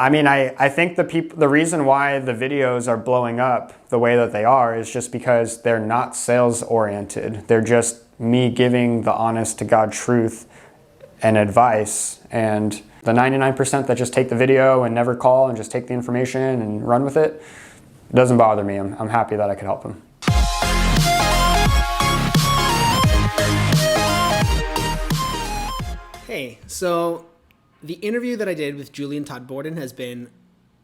I mean, I think the reason why the videos are blowing up the way that they are is just because they're not sales oriented. They're just me giving the honest to God truth and advice. And the 99% that just take the video and never call and just take the information and run with it, doesn't bother me. I'm happy that I could help them. Hey, so the interview that I did with Julian Todd-Borden has been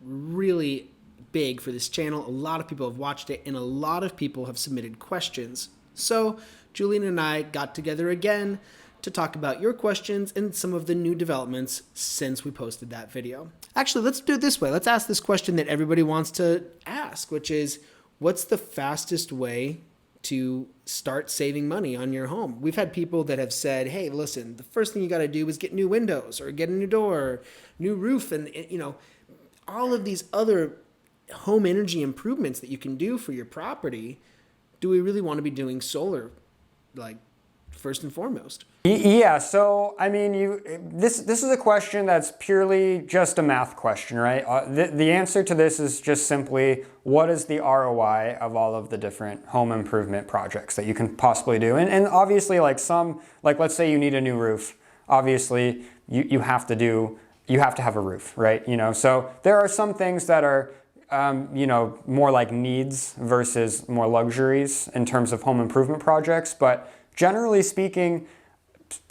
really big for this channel. A lot of people have watched it and a lot of people have submitted questions. So Julian and I got together again to talk about your questions and some of the new developments since we posted that video. Actually, let's do it this way. Let's ask this question that everybody wants to ask, which is, what's the fastest way to start saving money on your home? We've had people that have said, hey, listen, the first thing you got to do is get new windows or get a new door, or new roof, and you know, all of these other home energy improvements that you can do for your property. Do we really want to be doing solar, like, first and foremost? Yeah, so I mean, this is a question that's purely just a math question, right? The answer to this is just simply, what is the ROI of all of the different home improvement projects that you can possibly do? And obviously, like let's say you need a new roof. Obviously, you have to have a roof, right? You know, so there are some things that are you know, more like needs versus more luxuries in terms of home improvement projects, but generally speaking,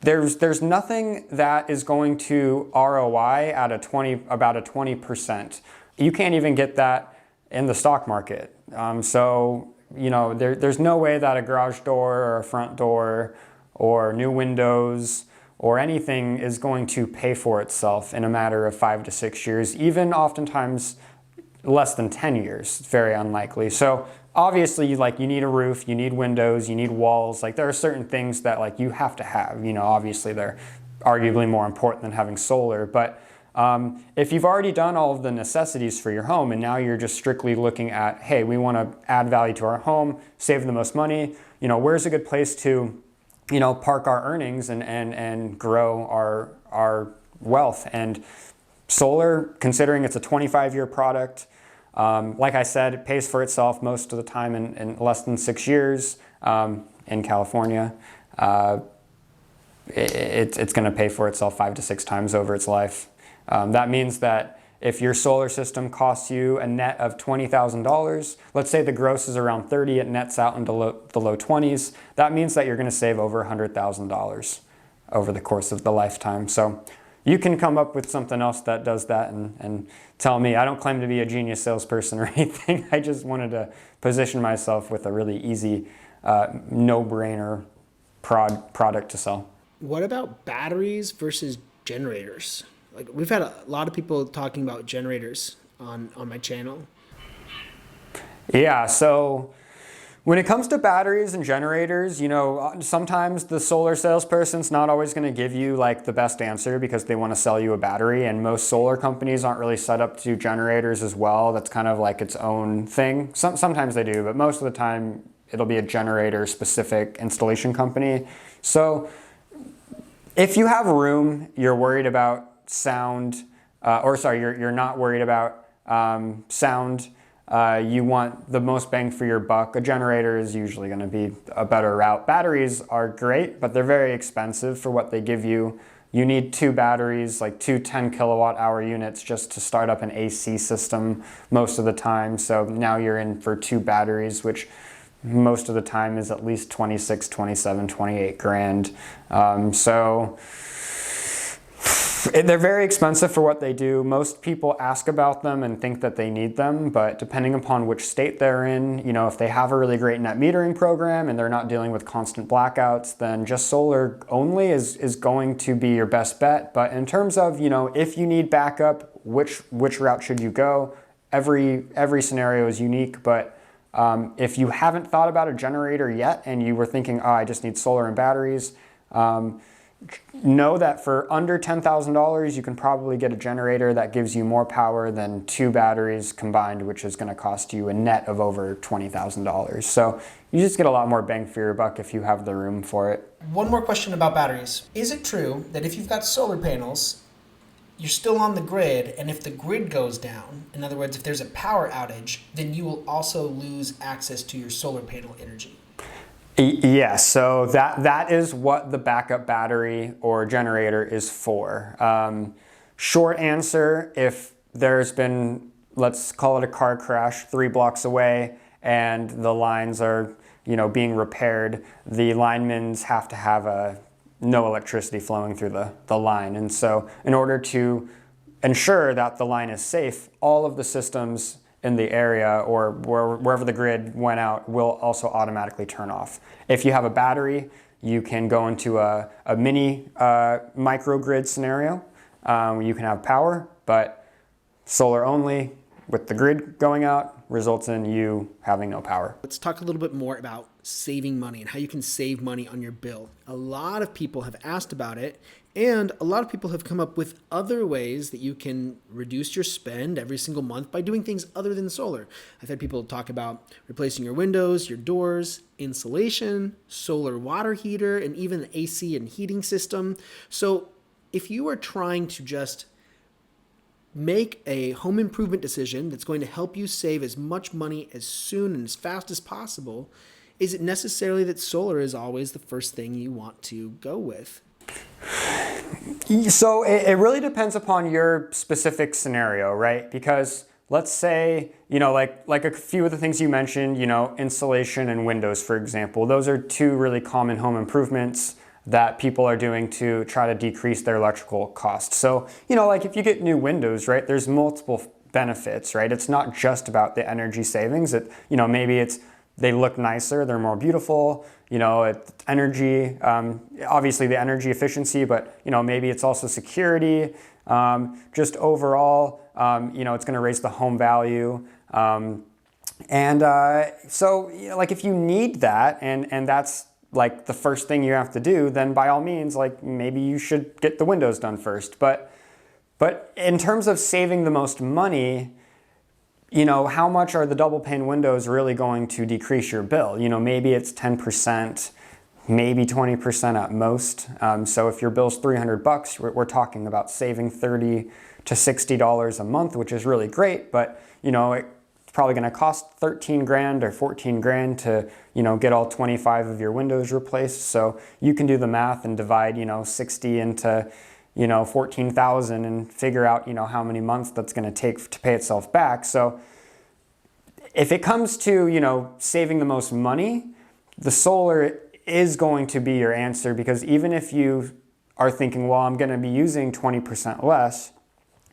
there's nothing that is going to ROI at about a 20%. You can't even get that in the stock market. So, you know, there's no way that a garage door or a front door or new windows or anything is going to pay for itself in a matter of 5 to 6 years, even oftentimes less than 10 years. It's very unlikely. So obviously, like, you need a roof, you need windows, you need walls. Like, there are certain things that, like, you have to have. You know, obviously they're arguably more important than having solar. But if you've already done all of the necessities for your home and now you're just strictly looking at, hey, we want to add value to our home, save the most money, you know, where's a good place to, you know, park our earnings and grow our wealth? And solar, considering it's a 25-year product, like I said, it pays for itself most of the time in less than 6 years in California. It's going to pay for itself 5 to 6 times over its life. That means that if your solar system costs you a net of $20,000, let's say the gross is around 30, it nets out into the low 20s. That means that you're going to save over $100,000 over the course of the lifetime. So you can come up with something else that does that and tell me. I don't claim to be a genius salesperson or anything. I just wanted to position myself with a really easy, no-brainer product to sell. What about batteries versus generators? Like, we've had a lot of people talking about generators on my channel. Yeah, so when it comes to batteries and generators, you know, sometimes the solar salesperson's not always going to give you like the best answer because they want to sell you a battery, and most solar companies aren't really set up to do generators as well. That's kind of like its own thing. Sometimes they do, but most of the time it'll be a generator specific installation company. So if you have room, you're worried about sound, you're not worried about sound, you want the most bang for your buck, a generator is usually going to be a better route. Batteries are great, but they're very expensive for what they give you. You need 2 batteries, like 2 10 kilowatt hour units just to start up an AC system most of the time. So now you're in for 2 batteries, which most of the time is at least 26, 27, 28 grand. So they're very expensive for what they do. Most people ask about them and think that they need them, but depending upon which state they're in, you know, if they have a really great net metering program and they're not dealing with constant blackouts, then just solar only is going to be your best bet. But in terms of, you know, if you need backup, which route should you go? Every scenario is unique, but if you haven't thought about a generator yet and you were thinking, oh, I just need solar and batteries, know that for under $10,000, you can probably get a generator that gives you more power than 2 batteries combined, which is going to cost you a net of over $20,000. So you just get a lot more bang for your buck if you have the room for it. One more question about batteries. Is it true that if you've got solar panels you're still on the grid, and if the grid goes down, in other words, if there's a power outage, then you will also lose access to your solar panel energy. Yes, so that is what the backup battery or generator is for. Short answer, if there's been, let's call it a car crash 3 blocks away and the lines are, being repaired, the linemen have to have no electricity flowing through the line. And so in order to ensure that the line is safe, all of the systems in the area or wherever the grid went out will also automatically turn off. If you have a battery, you can go into a mini microgrid scenario. You can have power, but solar only with the grid going out results in you having no power. Let's talk a little bit more about saving money and how you can save money on your bill. A lot of people have asked about it, and a lot of people have come up with other ways that you can reduce your spend every single month by doing things other than solar. I've had people talk about replacing your windows, your doors, insulation, solar water heater, and even an AC and heating system. So if you are trying to just make a home improvement decision that's going to help you save as much money as soon and as fast as possible, is it necessarily that solar is always the first thing you want to go with? So it really depends upon your specific scenario, right? Because let's say, like a few of the things you mentioned, insulation and windows, for example, those are 2 really common home improvements that people are doing to try to decrease their electrical costs. So, like if you get new windows, right, there's multiple benefits, right? It's not just about the energy savings. Maybe they look nicer, they're more beautiful, energy, obviously the energy efficiency, but, maybe it's also security, just overall, it's gonna raise the home value. So, like if you need that and that's like the first thing you have to do, then by all means, like maybe you should get the windows done first. But in terms of saving the most money, how much are the double pane windows really going to decrease your bill? Maybe it's 10%, maybe 20% at most. So if your bill's $300, we're talking about saving $30 to $60 a month, which is really great. But it's probably going to cost 13 grand or 14 grand to get all 25 of your windows replaced. So you can do the math and divide 60 into 14,000 and figure out how many months that's going to take to pay itself back. So if it comes to saving the most money, the solar is going to be your answer, because even if you are thinking, well, I'm going to be using 20% less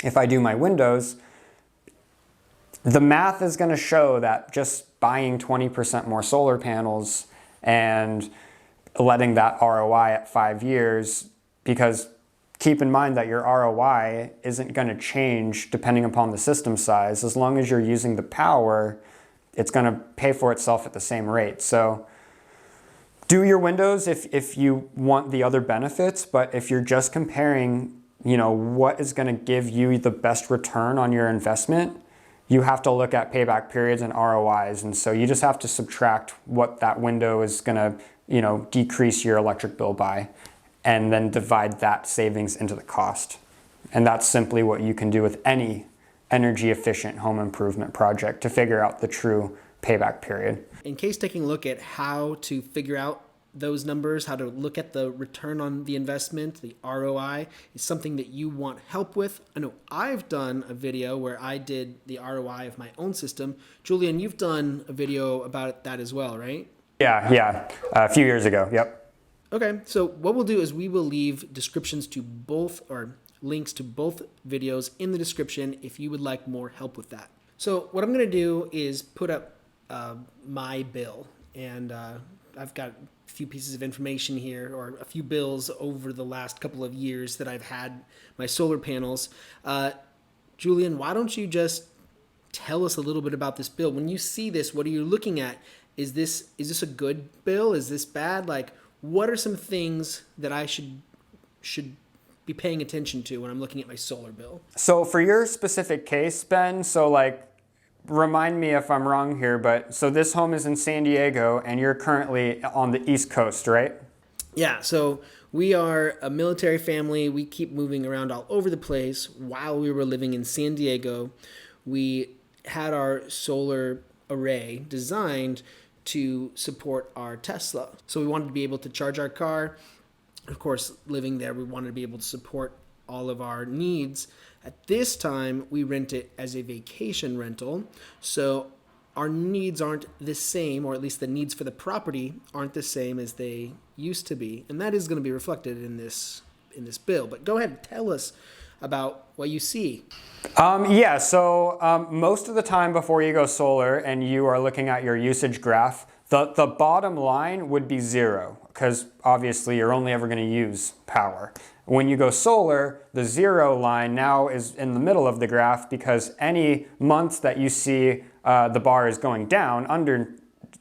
if I do my windows, the math is going to show that just buying 20% more solar panels and letting that ROI at 5 years, because keep in mind that your ROI isn't going to change depending upon the system size. As long as you're using the power, it's going to pay for itself at the same rate. So do your windows if you want the other benefits, but if you're just comparing, what is going to give you the best return on your investment, you have to look at payback periods and ROIs. And so you just have to subtract what that window is going to, decrease your electric bill by, and then divide that savings into the cost. And that's simply what you can do with any energy efficient home improvement project to figure out the true payback period. In case taking a look at how to figure out those numbers, how to look at the return on the investment, the ROI, is something that you want help with. I know I've done a video where I did the ROI of my own system. Julian, you've done a video about that as well, right? Yeah, a few years ago, yep. Okay, so what we'll do is we will leave descriptions to both, or links to both videos in the description if you would like more help with that. So what I'm gonna do is put up my bill, and I've got a few pieces of information here, or a few bills over the last couple of years that I've had my solar panels. Julian, why don't you just tell us a little bit about this bill? When you see this, what are you looking at? Is this a good bill? Is this bad? Like, what are some things that I should be paying attention to when I'm looking at my solar bill? So for your specific case, Ben, remind me if I'm wrong here, but so this home is in San Diego and you're currently on the East Coast, right? Yeah, so We are a military family. We keep moving around all over the place. While we were living in San Diego, we had our solar array designed to support our Tesla. So we wanted to be able to charge our car. Of course, living there, we wanted to be able to support all of our needs. At this time, we rent it as a vacation rental. So our needs aren't the same, or at least the needs for the property aren't the same as they used to be. And that is going to be reflected in this bill. But go ahead and tell us about what you see. So most of the time before you go solar and you are looking at your usage graph, the bottom line would be zero, because obviously you're only ever going to use power. When you go solar, the zero line now is in the middle of the graph, because any month that you see the bar is going down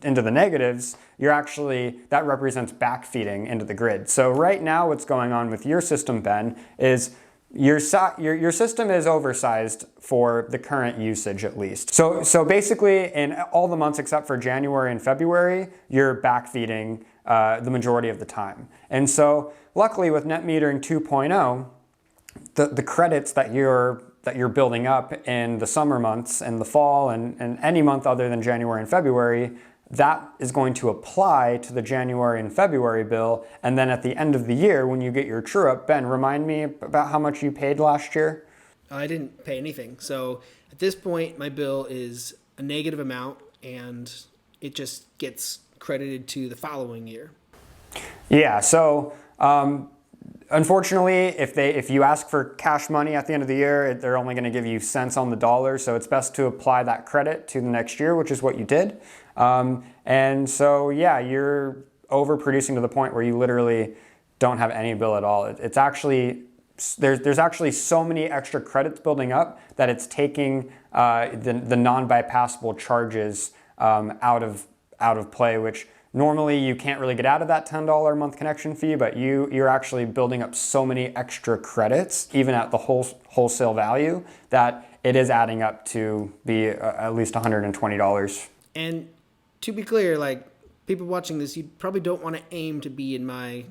into the negatives, that represents backfeeding into the grid. So right now what's going on with your system, Ben, is your system is oversized for the current usage, at least. So basically, in all the months except for January and February, you're backfeeding the majority of the time. And so luckily with net metering 2.0, the credits that you're building up in the summer months and the fall and any month other than January and February, that is going to apply to the January and February bill. And then at the end of the year, when you get your true up, Ben, remind me about how much you paid last year? I didn't pay anything. So at this point, my bill is a negative amount, and it just gets credited to the following year. Yeah, so unfortunately, if you ask for cash money at the end of the year, they're only going to give you cents on the dollar. So it's best to apply that credit to the next year, which is what you did. And so, yeah, you're overproducing to the point where you literally don't have any bill at all. It's actually, there's actually so many extra credits building up that it's taking the non-bypassable charges out of play, which normally you can't really get out of that $10 a month connection fee, but you're actually building up so many extra credits, even at the wholesale value, that it is adding up to be at least $120. And to be clear, like, people watching this, you probably don't want to aim to be in my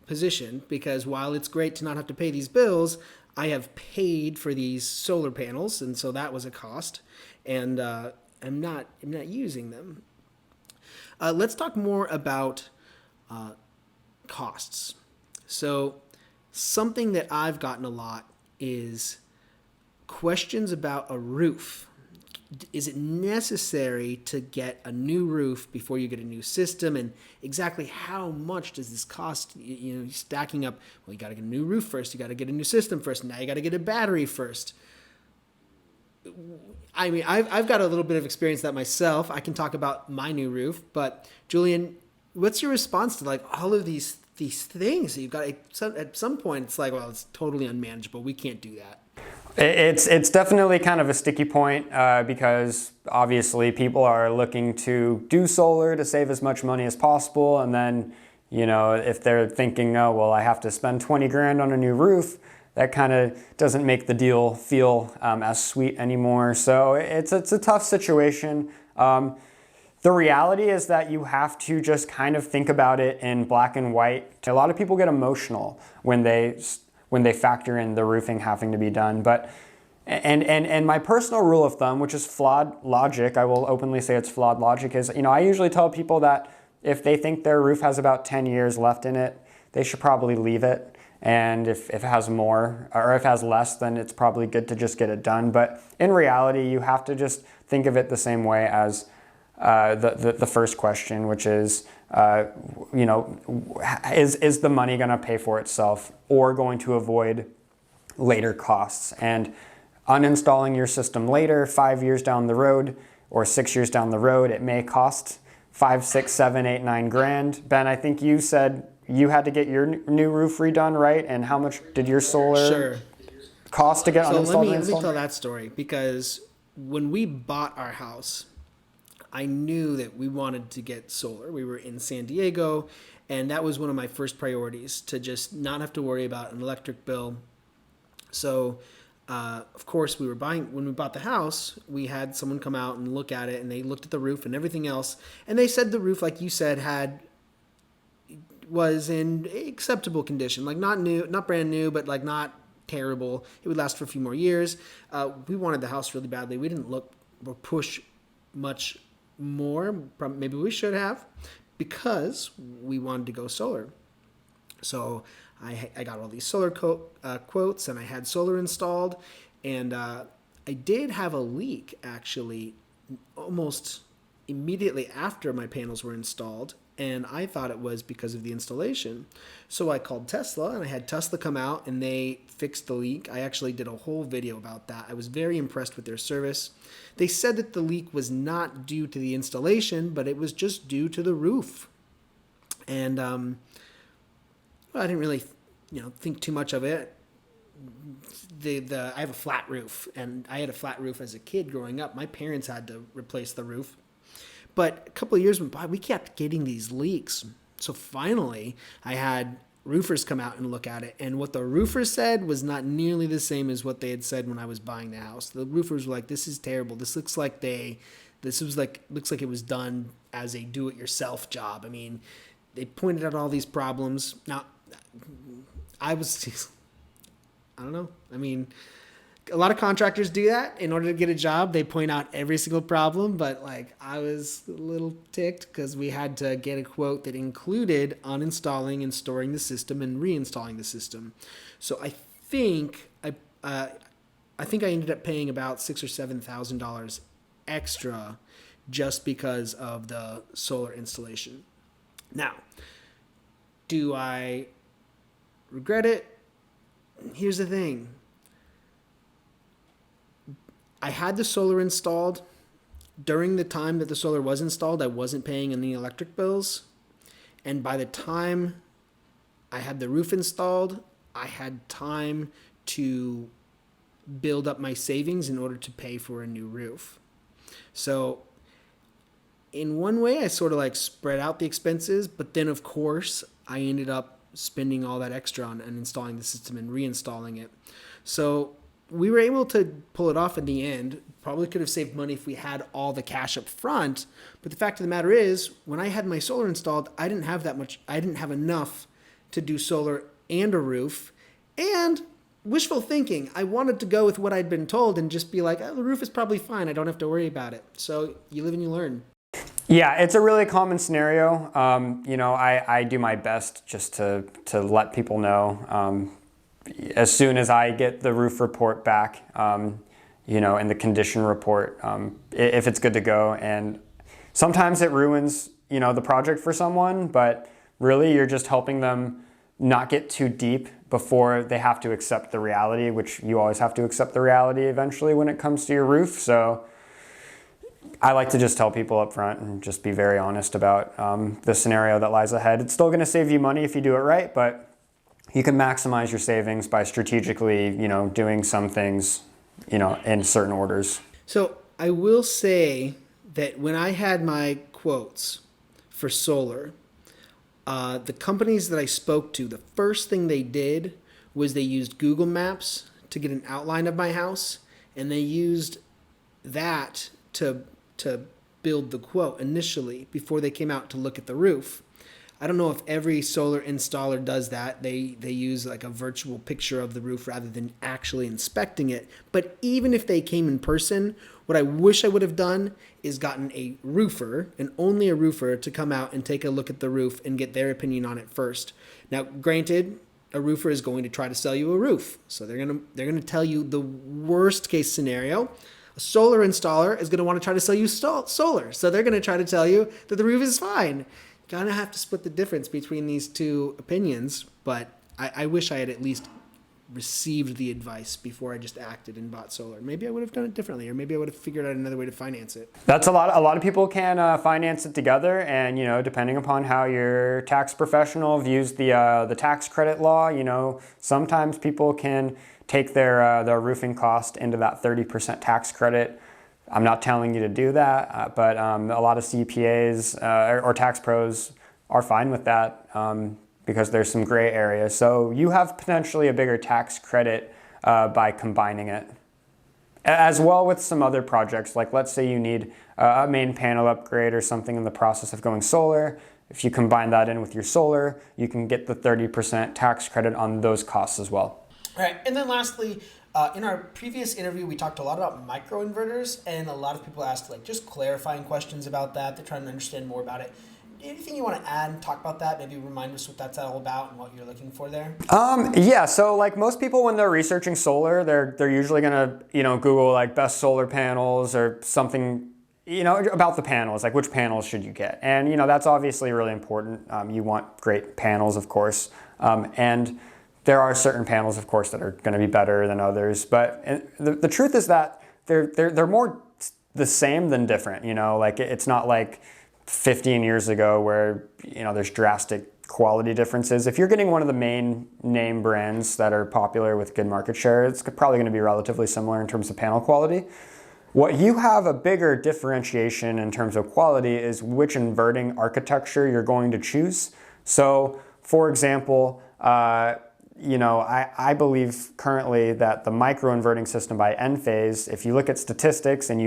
position, because while it's great to not have to pay these bills, I have paid for these solar panels, and so that was a cost, and I'm not using them. Let's talk more about costs. So something that I've gotten a lot is questions about a roof. Is it necessary to get a new roof before you get a new system? And exactly how much does this cost? Stacking up, well, you got to get a new roof first, you got to get a new system first, now you got to get a battery first. I mean, I've got a little bit of experience that myself. I can talk about my new roof, but Julian, what's your response to like all of these things that you've got? At some point, it's like, well, it's totally unmanageable. We can't do that. It's definitely kind of a sticky point because obviously people are looking to do solar to save as much money as possible, and then if they're thinking, oh well, I have to spend 20 grand on a new roof, that kind of doesn't make the deal feel as sweet anymore. So it's a tough situation. The reality is that you have to just kind of think about it in black and white. A lot of people get emotional when they factor in the roofing having to be done. But and my personal rule of thumb, which is flawed logic, I will openly say it's flawed logic, is I usually tell people that if they think their roof has about 10 years left in it, they should probably leave it. And if it has more, or if it has less, then it's probably good to just get it done. But in reality, you have to just think of it the same way as the first question, which is, is the money going to pay for itself or going to avoid later costs? And uninstalling your system later, 5 years down the road or 6 years down the road, it may cost 5, 6, 7, 8, 9 grand. Ben, I think you said you had to get your new roof redone, right? And how much did your solar cost to get uninstalled? So let me tell that story, because when we bought our house, I knew that we wanted to get solar. We were in San Diego, and that was one of my first priorities, to just not have to worry about an electric bill. So, of course, when we bought the house, we had someone come out and look at it, and they looked at the roof and everything else, and they said the roof, like you said, was in acceptable condition, like not new, not brand new, but like not terrible. It would last for a few more years. We wanted the house really badly. We didn't look or push much more. Maybe we should have, because we wanted to go solar. So I got all these solar quotes, and I had solar installed, and I did have a leak actually almost immediately after my panels were installed, and I thought it was because of the installation. So I called Tesla, and I had Tesla come out, and they fixed the leak. I actually did a whole video about that. I was very impressed with their service. They said that the leak was not due to the installation, but it was just due to the roof. And well, I didn't really, think too much of it. I have a flat roof, and I had a flat roof as a kid growing up. My parents had to replace the roof. But a couple of years went by, we kept getting these leaks. So finally, I had roofers come out and look at it. And what the roofers said was not nearly the same as what they had said when I was buying the house. The roofers were like, this is terrible. This looks like it was done as a do-it-yourself job. I mean, they pointed out all these problems. Now, I don't know. I mean, a lot of contractors do that. In order to get a job, they point out every single problem, but I was a little ticked because we had to get a quote that included uninstalling and storing the system and reinstalling the system. So I think I ended up paying about $6,000 or $7,000 extra just because of the solar installation. Now, do I regret it? Here's the thing. I had the solar installed. During the time that the solar was installed, I wasn't paying any electric bills. And by the time I had the roof installed, I had time to build up my savings in order to pay for a new roof. So in one way, I sort of spread out the expenses, but then of course I ended up spending all that extra on installing the system and reinstalling it. So we were able to pull it off in the end. Probably could have saved money if we had all the cash up front. But the fact of the matter is, when I had my solar installed, I didn't have that much. I didn't have enough to do solar and a roof. And wishful thinking, I wanted to go with what I'd been told and just be like, oh, the roof is probably fine. I don't have to worry about it. So you live and you learn. Yeah, it's a really common scenario. I do my best just to let people know. As soon as I get the roof report back, and the condition report, if it's good to go. And sometimes it ruins, the project for someone, but really you're just helping them not get too deep before they have to accept the reality, which you always have to accept the reality eventually when it comes to your roof. So I like to just tell people up front and just be very honest about the scenario that lies ahead. It's still going to save you money if you do it right, but you can maximize your savings by strategically, doing some things, in certain orders. So I will say that when I had my quotes for solar, the companies that I spoke to, the first thing they did was they used Google Maps to get an outline of my house, and they used that to build the quote initially before they came out to look at the roof. I don't know if every solar installer does that. They use a virtual picture of the roof rather than actually inspecting it. But even if they came in person, what I wish I would have done is gotten a roofer, and only a roofer, to come out and take a look at the roof and get their opinion on it first. Now, granted, a roofer is going to try to sell you a roof. So they're going to tell you the worst case scenario. A solar installer is going to want to try to sell you solar. So they're going to try to tell you that the roof is fine. Kind of have to split the difference between these two opinions, but I wish I had at least received the advice before I just acted and bought solar. Maybe I would have done it differently, or maybe I would have figured out another way to finance it. That's a lot of people can finance it together, and depending upon how your tax professional views the tax credit law, sometimes people can take their roofing cost into that 30% tax credit. I'm not telling you to do that, but a lot of CPAs or tax pros are fine with that because there's some gray areas. So you have potentially a bigger tax credit by combining it. As well with some other projects, like let's say you need a main panel upgrade or something in the process of going solar. if you combine that in with your solar, you can get the 30% tax credit on those costs as well. All right, and then lastly, in our previous interview, we talked a lot about microinverters, and a lot of people asked like just clarifying questions about that. They're trying to understand more about it. Anything you want to add and talk about that? Maybe remind us what that's all about and what you're looking for there. Yeah. So like most people, when they're researching solar, they're usually gonna Google like best solar panels or something about the panels, like which panels should you get, and that's obviously really important. You want great panels, of course, and there are certain panels, of course, that are going to be better than others. But the truth is that they're more the same than different. Like it's not like 15 years ago where there's drastic quality differences. If you're getting one of the main name brands that are popular with good market share, it's probably going to be relatively similar in terms of panel quality. What you have a bigger differentiation in terms of quality is which inverting architecture you're going to choose. So, for example, I believe currently that the microinverting system by Enphase, if you look at statistics and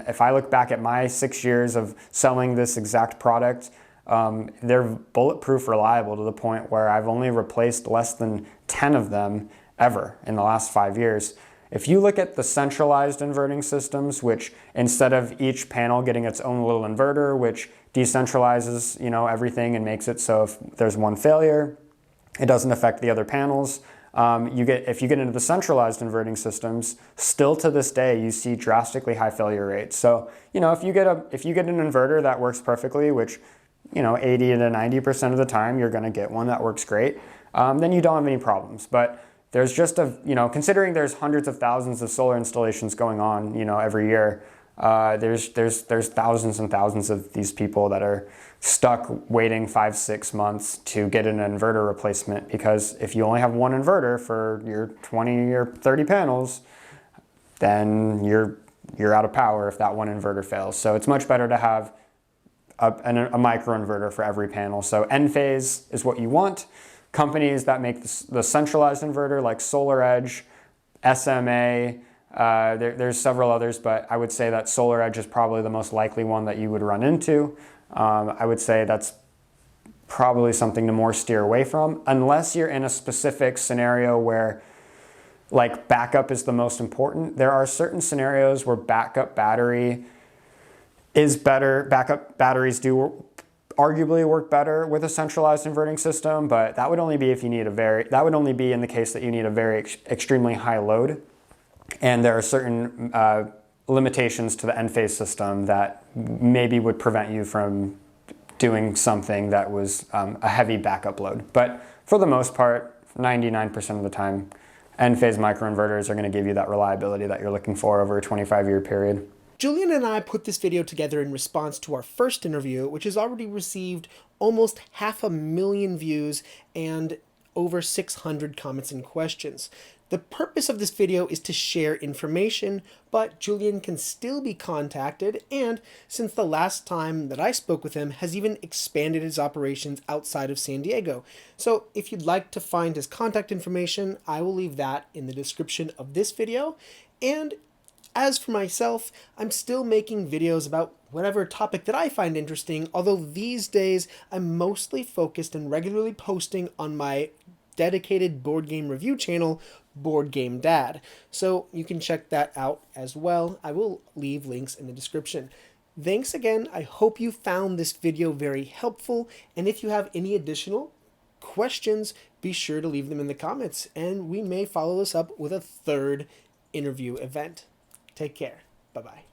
if I look back at my 6 years of selling this exact product, they're bulletproof reliable to the point where I've only replaced less than 10 of them ever in the last 5 years. If you look at the centralized inverting systems, which instead of each panel getting its own little inverter, which decentralizes everything and makes it so if there's one failure, it doesn't affect the other panels. If you get into the centralized inverting systems, still to this day, you see drastically high failure rates. So, if you get an inverter that works perfectly, which 80 to 90% of the time you're going to get one that works great, then you don't have any problems. But there's just considering there's hundreds of thousands of solar installations going on, every year, there's thousands and thousands of these people that are stuck waiting 5-6 months to get an inverter replacement, because if you only have one inverter for your 20 or 30 panels, then you're out of power if that one inverter fails. So it's much better to have a microinverter for every panel. So Enphase is what you want. Companies that make the centralized inverter like SolarEdge, SMA, there's several others, but I would say that SolarEdge is probably the most likely one that you would run into. I would say that's probably something to more steer away from, unless you're in a specific scenario where like backup is the most important. There are certain scenarios where backup battery is better. Backup batteries do arguably work better with a centralized inverting system, but that would only be if you need that would only be in the case that you need a very extremely high load. And there are certain limitations to the Enphase system that maybe would prevent you from doing something that was a heavy backup load. But for the most part, 99% of the time, Enphase microinverters are going to give you that reliability that you're looking for over a 25-year period. Julian and I put this video together in response to our first interview, which has already received almost 500,000 views and over 600 comments and questions. The purpose of this video is to share information, but Julian can still be contacted, and since the last time that I spoke with him, has even expanded his operations outside of San Diego. So if you'd like to find his contact information, I will leave that in the description of this video. And as for myself, I'm still making videos about whatever topic that I find interesting, although these days I'm mostly focused and regularly posting on my dedicated board game review channel, Board Game Dad. So you can check that out as well. I will leave links in the description. Thanks again. I hope you found this video very helpful. And if you have any additional questions, be sure to leave them in the comments, and we may follow this up with a third interview event. Take care. Bye-bye.